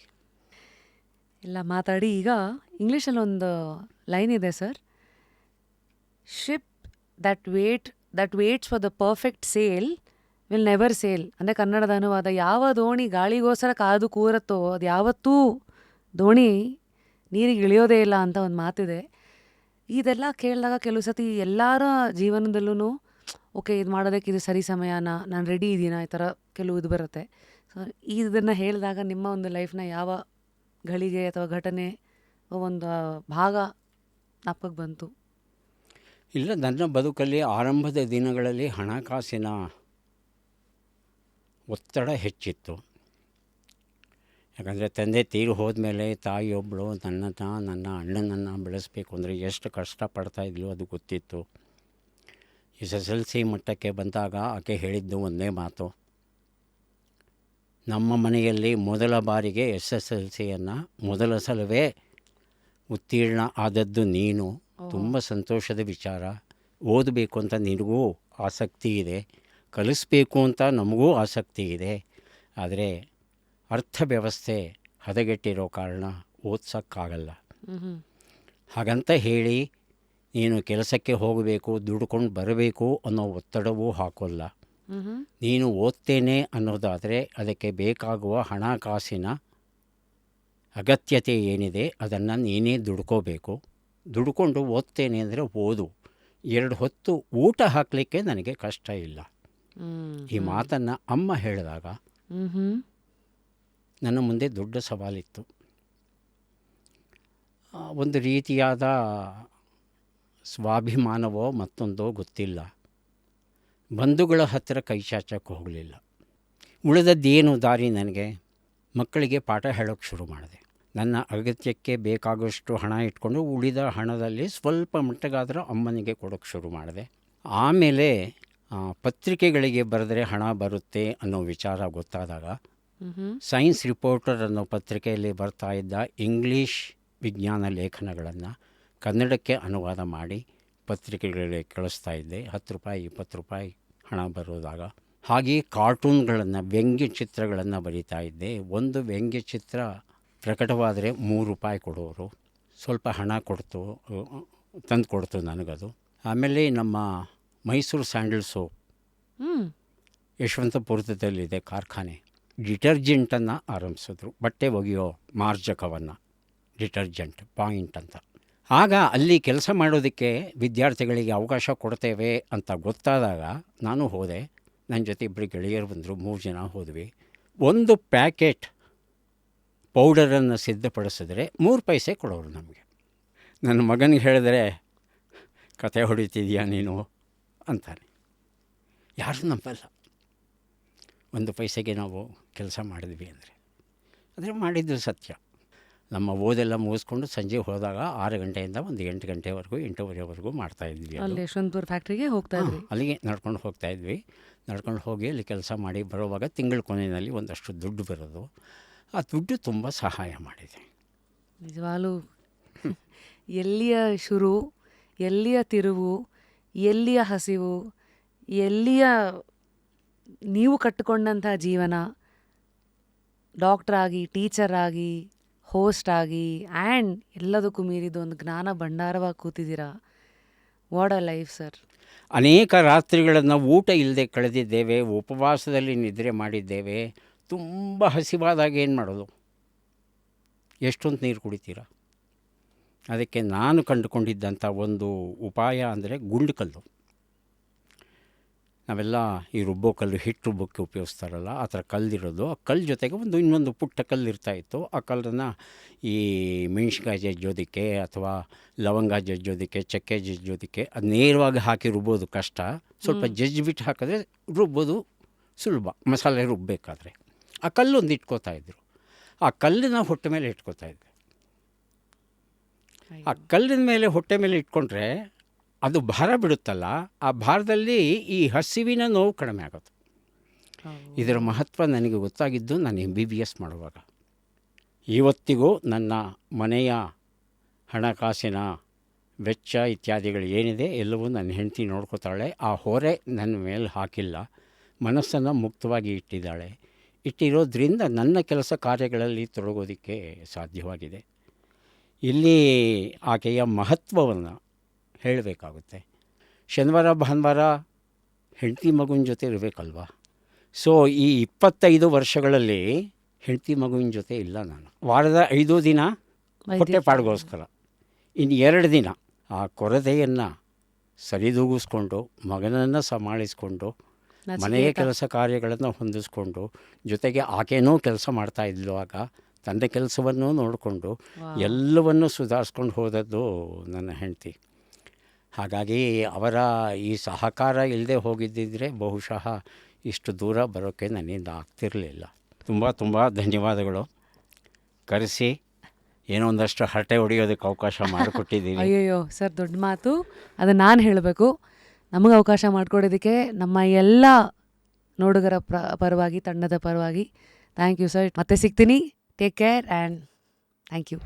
A: ಎಲ್ಲ ಮಾತಾಡಿ ಈಗ ಇಂಗ್ಲೀಷಲ್ಲಿ ಒಂದು ಲೈನ್ ಇದೆ sir, ship that weights for the perfect sale will never sale. ಅಂದರೆ ಕನ್ನಡದ ಅನುವಾದ, ಯಾವ ದೋಣಿ ಗಾಳಿಗೋಸ್ಕರ ಕಾದು ಕೂರತ್ತೋ ಅದು ಯಾವತ್ತೂ ದೋಣಿ ನೀರಿಗೆ ಇಳಿಯೋದೇ ಇಲ್ಲ ಅಂತ ಒಂದು ಮಾತಿದೆ. ಇದೆಲ್ಲ ಕೇಳಿದಾಗ ಕೆಲವು ಸತಿ ಎಲ್ಲರ ಜೀವನದಲ್ಲೂ ಓಕೆ ಇದು ಮಾಡೋದಕ್ಕೆ ಇದು ಸರಿ ಸಮಯನ, ನಾನು ರೆಡಿ ಇದ್ದೀನ, ಈ ಥರ ಕೆಲವು ಇದು ಬರುತ್ತೆ. ಸೊ ಇದನ್ನು ಹೇಳಿದಾಗ ನಿಮ್ಮ ಒಂದು ಲೈಫ್ನ ಯಾವ ಘಳಿಗೆ ಅಥವಾ ಘಟನೆ ಒಂದು ಭಾಗ ಜ್ಞಾಪಕಕ್ಕೆ ಬಂತು?
B: ಇಲ್ಲ, ನನ್ನ ಬದುಕಲ್ಲಿ ಆರಂಭದ ದಿನಗಳಲ್ಲಿ ಹಣಕಾಸಿನ ಒತ್ತಡ ಹೆಚ್ಚಿತ್ತು. ಯಾಕಂದರೆ ತಂದೆ ತೀರು ಹೋದ್ಮೇಲೆ ತಾಯಿಯೊಬ್ಬಳು ನನ್ನ ಅಣ್ಣನನ್ನು ಬೆಳೆಸಬೇಕು ಅಂದರೆ ಎಷ್ಟು ಕಷ್ಟಪಡ್ತಾಯಿದ್ಲು ಅದು ಗೊತ್ತಿತ್ತು. SSLC ಮಟ್ಟಕ್ಕೆ ಬಂದಾಗ ಆಕೆ ಹೇಳಿದ್ದು ಒಂದೇ ಮಾತು, ನಮ್ಮ ಮನೆಯಲ್ಲಿ ಮೊದಲ ಬಾರಿಗೆ SSLCಯನ್ನು ಮೊದಲ ಸಲವೇ ಉತ್ತೀರ್ಣ ಆದದ್ದು ನೀನು, ತುಂಬ ಸಂತೋಷದ ವಿಚಾರ. ಓದಬೇಕು ಅಂತ ನಿನಗೂ ಆಸಕ್ತಿ ಇದೆ, ಕಲಿಸ್ಬೇಕು ಅಂತ ನಮಗೂ ಆಸಕ್ತಿ ಇದೆ, ಆದರೆ ಅರ್ಥವ್ಯವಸ್ಥೆ ಹದಗೆಟ್ಟಿರೋ ಕಾರಣ ಓದ್ಸೋಕ್ಕಾಗಲ್ಲ. ಹಾಗಂತ ಹೇಳಿ ನೀನು ಕೆಲಸಕ್ಕೆ ಹೋಗಬೇಕು, ದುಡ್ಕೊಂಡು ಬರಬೇಕು ಅನ್ನೋ ಒತ್ತಡವೂ ಹಾಕೋಲ್ಲ. ನೀನು ಓದ್ತೇನೆ ಅನ್ನೋದಾದರೆ ಅದಕ್ಕೆ ಬೇಕಾಗುವ ಹಣಕಾಸಿನ ಅಗತ್ಯತೆ ಏನಿದೆ ಅದನ್ನು ನೀನೇ ದುಡ್ಕೋಬೇಕು. ದುಡ್ಕೊಂಡು ಓದ್ತೇನೆ ಅಂದರೆ ಓದು, 2 ಹೊತ್ತು ಊಟ ಹಾಕಲಿಕ್ಕೆ ನನಗೆ ಕಷ್ಟ ಇಲ್ಲ. ಈ ಮಾತನ್ನು ಅಮ್ಮ ಹೇಳಿದಾಗ ನನ್ನ ಮುಂದೆ ದೊಡ್ಡ ಸವಾಲಿತ್ತು. ಒಂದು ರೀತಿಯಾದ ಸ್ವಾಭಿಮಾನವೋ ಮತ್ತೊಂದೋ ಗೊತ್ತಿಲ್ಲ. ಬಂಧುಗಳ ಹತ್ತಿರ ಕೈ ಚಾಚಕ್ಕೆ ಹೋಗಲಿಲ್ಲ. ಉಳಿದದ್ದೇನು ದಾರಿ ನನಗೆ? ಮಕ್ಕಳಿಗೆ ಪಾಠ ಹೇಳೋಕ್ಕೆ ಶುರು ಮಾಡಿದೆ. ನನ್ನ ಅಗತ್ಯಕ್ಕೆ ಬೇಕಾಗುವಷ್ಟು ಹಣ ಇಟ್ಕೊಂಡು ಉಳಿದ ಹಣದಲ್ಲಿ ಸ್ವಲ್ಪ ಮಟ್ಟಿಗಾದರೂ ಅಮ್ಮನಿಗೆ ಕೊಡೋಕ್ಕೆ ಶುರು ಮಾಡಿದೆ. ಆಮೇಲೆ ಪತ್ರಿಕೆಗಳಿಗೆ ಬರೆದರೆ ಹಣ ಬರುತ್ತೆ ಅನ್ನೋ ವಿಚಾರ ಗೊತ್ತಾದಾಗ ಸೈನ್ಸ್ ರಿಪೋರ್ಟರ್ ಅನ್ನೋ ಪತ್ರಿಕೆಯಲ್ಲಿ ಬರ್ತಾ ಇದ್ದ ಇಂಗ್ಲೀಷ್ ವಿಜ್ಞಾನ ಲೇಖನಗಳನ್ನು ಕನ್ನಡಕ್ಕೆ ಅನುವಾದ ಮಾಡಿ ಪತ್ರಿಕೆಗಳಿಗೆ ಕಳಿಸ್ತಾ ಇದ್ದೆ. 10 ರೂಪಾಯಿ 20 ರೂಪಾಯಿ ಹಣ ಬರೋದಾಗ. ಹಾಗೆಯೇ ಕಾರ್ಟೂನ್ಗಳನ್ನು, ವ್ಯಂಗ್ಯ ಚಿತ್ರಗಳನ್ನು ಬರೀತಾ ಇದ್ದೆ. ಒಂದು ವ್ಯಂಗ್ಯ ಚಿತ್ರ ಪ್ರಕಟವಾದರೆ 3 ರೂಪಾಯಿ ಕೊಡೋರು. ಸ್ವಲ್ಪ ಹಣ ತಂದು ಕೊಡ್ತು ನನಗದು. ಆಮೇಲೆ ನಮ್ಮ ಮೈಸೂರು ಸ್ಯಾಂಡಲ್ ಸೋಪ್ ಯಶವಂತಪುರದಲ್ಲಿದೆ ಕಾರ್ಖಾನೆ. ಡಿಟರ್ಜೆಂಟನ್ನು ಆರಂಭಿಸಿದ್ರು, ಬಟ್ಟೆ ಒಗೆಯೋ ಮಾರ್ಜಕವನ್ನು, ಡಿಟರ್ಜೆಂಟ್ ಪಾಯಿಂಟ್ ಅಂತ. ಆಗ ಅಲ್ಲಿ ಕೆಲಸ ಮಾಡೋದಕ್ಕೆ ವಿದ್ಯಾರ್ಥಿಗಳಿಗೆ ಅವಕಾಶ ಕೊಡ್ತೇವೆ ಅಂತ ಗೊತ್ತಾದಾಗ ನಾನು ಹೋದೆ. ನನ್ನ ಜೊತೆ 2 ಗೆಳೆಯರು ಬಂದರು, 3 ಜನ ಹೋದ್ವಿ. ಒಂದು ಪ್ಯಾಕೆಟ್ ಪೌಡರನ್ನು ಸಿದ್ಧಪಡಿಸಿದ್ರೆ 3 ಪೈಸೆ ಕೊಡೋರು ನಮಗೆ. ನನ್ನ ಮಗನಿಗೆ ಹೇಳಿದ್ರೆ ಕತೆ ಹೊಡಿತಿದೀಯಾ ನೀನು ಅಂತಾನೆ. ಯಾರು ನಂಬಲ್ಲ 1 ಪೈಸೆಗೆ ನಾವು ಕೆಲಸ ಮಾಡಿದ್ವಿ ಅಂದರೆ. ಆದರೆ ಮಾಡಿದ್ದು ಸತ್ಯ. ನಮ್ಮ ಓದೆಲ್ಲ ಮುಗಿಸ್ಕೊಂಡು ಸಂಜೆ ಹೋದಾಗ 6 ಗಂಟೆಯಿಂದ ಒಂದು 8 ಗಂಟೆವರೆಗೂ 8:30ವರೆಗೂ ಮಾಡ್ತಾಯಿದ್ವಿ.
A: ಅಲ್ಲಿ ಯಶವಂತಪುರ ಫ್ಯಾಕ್ಟ್ರಿಗೆ ಹೋಗ್ತಾ ಇದ್ರಿ?
B: ಅಲ್ಲಿಗೆ ನಡ್ಕೊಂಡು ಹೋಗ್ತಾಯಿದ್ವಿ. ನಡ್ಕೊಂಡು ಹೋಗಿ ಅಲ್ಲಿ ಕೆಲಸ ಮಾಡಿ ಬರುವಾಗ ತಿಂಗಳ ಕೊನೆಯಲ್ಲಿ ಒಂದಷ್ಟು ದುಡ್ಡು ಬರೋದು. ಆ ದುಡ್ಡು ತುಂಬ ಸಹಾಯ ಮಾಡಿದೆ.
A: ನಿಜವಾಗ್ಲೂ ಎಲ್ಲಿಯ ಶುರು, ಎಲ್ಲಿಯ ತಿರುವು, ಎಲ್ಲಿಯ ಹಸಿವು, ಎಲ್ಲಿಯ ನೀವು ಕಟ್ಟಿಕೊಂಡಂಥ ಜೀವನ, ಡಾಕ್ಟರ್ ಆಗಿ, ಟೀಚರ್ ಆಗಿ, ಹೋಸ್ಟ್ ಆಗಿ, ಆ್ಯಂಡ್ ಎಲ್ಲದಕ್ಕೂ ಮೀರಿದ ಒಂದು ಜ್ಞಾನ ಭಂಡಾರವಾಗಿ ಕೂತಿದ್ದೀರಾ. What a life sir.
B: ಅನೇಕ ರಾತ್ರಿಗಳನ್ನು ಊಟ ಇಲ್ಲದೆ ಕಳೆದಿದ್ದೇವೆ, ಉಪವಾಸದಲ್ಲಿ ನಿದ್ರೆ ಮಾಡಿದ್ದೇವೆ. ತುಂಬ ಹಸಿವಾದಾಗ ಏನು ಮಾಡೋದು? ಎಷ್ಟೊಂದು ನೀರು ಕುಡಿತೀರಾ? ಅದಕ್ಕೆ ನಾನು ಕಂಡುಕೊಂಡಿದ್ದಂಥ ಒಂದು ಉಪಾಯ ಅಂದರೆ ಗುಂಡು ಕಲ್ಲು. ನಾವೆಲ್ಲ ಈ ರುಬ್ಬೋ ಕಲ್ಲು, ಹಿಟ್ಟು ರುಬ್ಬೋಕ್ಕೆ ಉಪಯೋಗಿಸ್ತಾರಲ್ಲ, ಆ ಥರ ಕಲ್ಲಿರೋದು. ಆ ಕಲ್ಲು ಜೊತೆಗೆ ಇನ್ನೊಂದು ಪುಟ್ಟ ಕಲ್ಲು ಇರ್ತಾಯಿತ್ತು. ಆ ಕಲ್ಲನ್ನು ಈ ಮೆಣಸಿನ್ಕಾಯಿ ಜಜ್ಜೋದಕ್ಕೆ ಅಥವಾ ಲವಂಗ ಜಜ್ಜೋದಕ್ಕೆ, ಚಕ್ಕೆ ಜಜ್ಜೋದಕ್ಕೆ ಅದು ನೇರವಾಗಿ ಹಾಕಿ ರುಬ್ಬೋದು ಕಷ್ಟ. ಸ್ವಲ್ಪ ಜಜ್ಜಿಬಿಟ್ಟು ಹಾಕಿದ್ರೆ ರುಬ್ಬೋದು ಸುಲಭ, ಮಸಾಲೆ ರುಬ್ಬಬೇಕಾದ್ರೆ. ಆ ಕಲ್ಲೊಂದು ಇಟ್ಕೋತಾಯಿದ್ರು. ಆ ಕಲ್ಲನ್ನ ಹೊಟ್ಟೆ ಮೇಲೆ ಇಟ್ಕೋತಾಯಿದ್ರು. ಆ ಕಲ್ಲಿನ ಮೇಲೆ ಹೊಟ್ಟೆ ಮೇಲೆ ಇಟ್ಕೊಂಡ್ರೆ ಅದು ಭಾರ ಬಿಡುತ್ತಲ್ಲ, ಆ ಭಾರದಲ್ಲಿ ಈ ಹಸಿವಿನ ನೋವು ಕಡಿಮೆ ಆಗುತ್ತೆ. ಇದರ ಮಹತ್ವ ನನಗೆ ಗೊತ್ತಾಗಿದ್ದು ನಾನು MBBS ಮಾಡುವಾಗ. ಇವತ್ತಿಗೂ ನನ್ನ ಮನೆಯ ಹಣಕಾಸಿನ ವೆಚ್ಚ ಇತ್ಯಾದಿಗಳು ಏನಿದೆ ಎಲ್ಲವೂ ನನ್ನ ಹೆಂಡತಿ ನೋಡ್ಕೋತಾಳೆ. ಆ ಹೊರೆ ನನ್ನ ಮೇಲೆ ಹಾಕಿಲ್ಲ, ಮನಸ್ಸನ್ನು ಮುಕ್ತವಾಗಿ ಇಟ್ಟಿರೋದ್ರಿಂದ ನನ್ನ ಕೆಲಸ ಕಾರ್ಯಗಳಲ್ಲಿ ತೊಡಗೋದಕ್ಕೆ ಸಾಧ್ಯವಾಗಿದೆ. ಇಲ್ಲಿ ಆಕೆಯ ಮಹತ್ವವನ್ನು ಹೇಳಬೇಕಾಗುತ್ತೆ. ಶನಿವಾರ ಭಾನುವಾರ ಹೆಂಡತಿ ಮಗುವಿನ ಜೊತೆ ಇರಬೇಕಲ್ವ. ಸೊ ಈ 25 ವರ್ಷಗಳಲ್ಲಿ ಹೆಂಡತಿ ಮಗುವಿನ ಜೊತೆ ಇಲ್ಲ ನಾನು. ವಾರದ 5 ದಿನ ಹೊಟ್ಟೆಪಾಡಿಗೋಸ್ಕರ, ಇನ್ನು 2 ದಿನ ಆ ಕೊರತೆಯನ್ನು ಸರಿದೂಗಿಸ್ಕೊಂಡು, ಮಗನನ್ನು ಸಂಭಾಳಿಸ್ಕೊಂಡು, ಮನೆಯ ಕೆಲಸ ಕಾರ್ಯಗಳನ್ನು ಹೊಂದಿಸ್ಕೊಂಡು, ಜೊತೆಗೆ ಆಕೆನೂ ಕೆಲಸ ಮಾಡ್ತಾಯಿದ್ಲು. ಆಗ ತನ್ನ ಕೆಲಸವನ್ನೂ ನೋಡಿಕೊಂಡು ಎಲ್ಲವನ್ನೂ ಸುಧಾರಿಸ್ಕೊಂಡು ಹೋದದ್ದು ನನ್ನ ಹೆಂಡತಿ. ಹಾಗಾಗಿ ಅವರ ಈ ಸಹಕಾರ ಇಲ್ಲದೆ ಹೋಗಿದ್ದಿದ್ರೆ ಬಹುಶಃ ಇಷ್ಟು ದೂರ ಬರೋಕ್ಕೆ ನನ್ನಿಂದ ಆಗ್ತಿರಲಿಲ್ಲ. ತುಂಬ ತುಂಬ ಧನ್ಯವಾದಗಳು. ಕರೆಸಿ ಏನೋ ಒಂದಷ್ಟು ಹರಟೆ ಹೊಡೆಯೋದಕ್ಕೆ ಅವಕಾಶ ಮಾಡಿಕೊಟ್ಟಿದ್ದೀನಿ.
A: ಅಯ್ಯಯ್ಯೋ ಸರ್, ದೊಡ್ಡ ಮಾತು. ಅದನ್ನು ನಾನು ಹೇಳಬೇಕು. ನಮಗೆ ಅವಕಾಶ ಮಾಡಿಕೊಡೋದಕ್ಕೆ ನಮ್ಮ ಎಲ್ಲ ನೋಡುಗರ ಪರವಾಗಿ, ತಂಡದ ಪರವಾಗಿ ಥ್ಯಾಂಕ್ ಯು ಸರ್. ಮತ್ತೆ ಸಿಗ್ತೀನಿ. Take care and thank you.